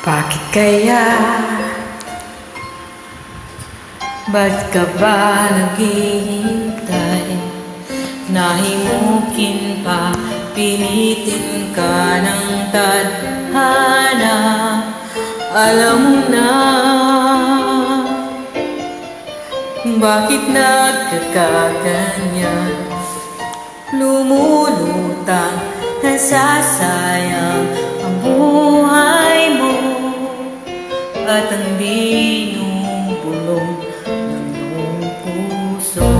Bakit kaya? Ba't ka ba naghihintay? Nahimukin pa, pilitin ka ng tadhana. Alam mo na bakit nagkakaganyan? Lumulutang, nasasayang ang buhay mo at ang binubulong ng iyong puso.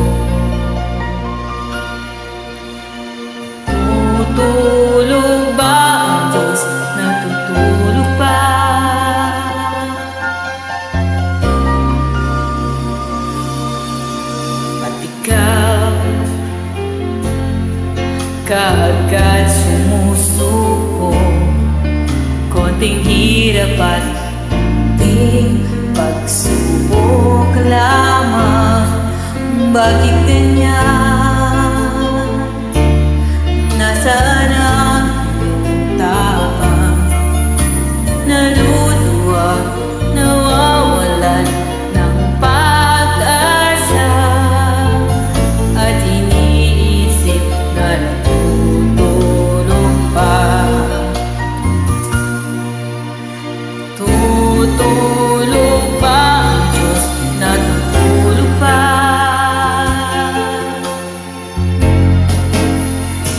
Tutulog ba ang Diyos? Natutulog ba? At ikaw kaagad sumusuko, konting hirap at konting pagsubok lamang. Bakit ganyan? Nasaan ang iyong tapang? Naluluwa, nawawalan ng pag-asa, at iniisip na natutulog pa. Tutulog ba ang Diyos? Natutulog pa?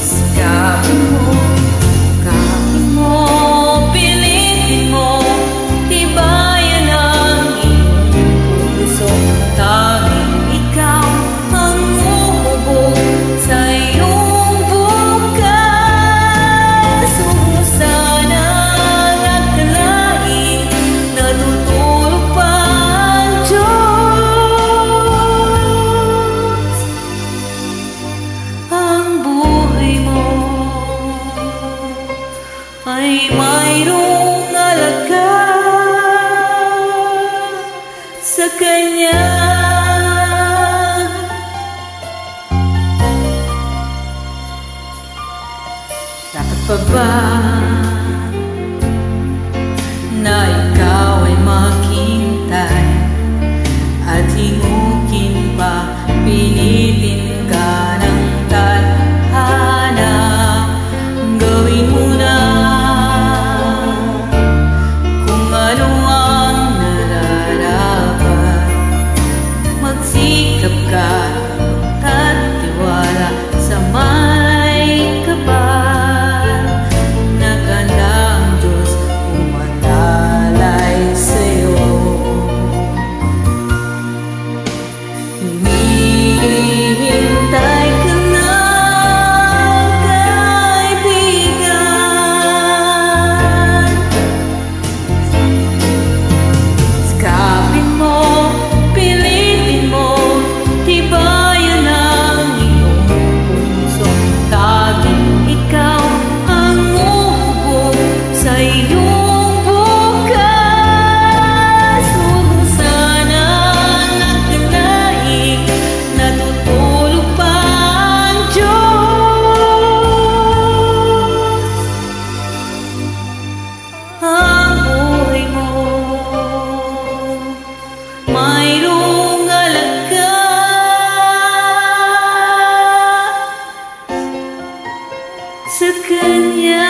Sikapin mo, pilitin mo, tibayan ang iyong puso. Tanging ikaw ang umubog sa iyong bukas. Huwag mo sanang akalain natutulog pa ang Diyos. Ang buhay mo ay mayroong alaga sa Kanya. Dapat pa ba na ikaw ay maghintay at himukin pa, pilitin ka ng tadhana? Gawin mo na kung ano ang nararapat. Magsikap ka at tiwala sa may kapal. Naganda ang Diyos umalalay sa'yo. Hinihintay ka na, kaibigan. Sikapin mo, pilitin mo, tibayan ang iyong puso. Tanging ikaw ang umubog sa iyong bukas. Huwag mo sanang akalain natutulog pa ang Diyos. Ang buhay mo mayroong alaga sa Kanya.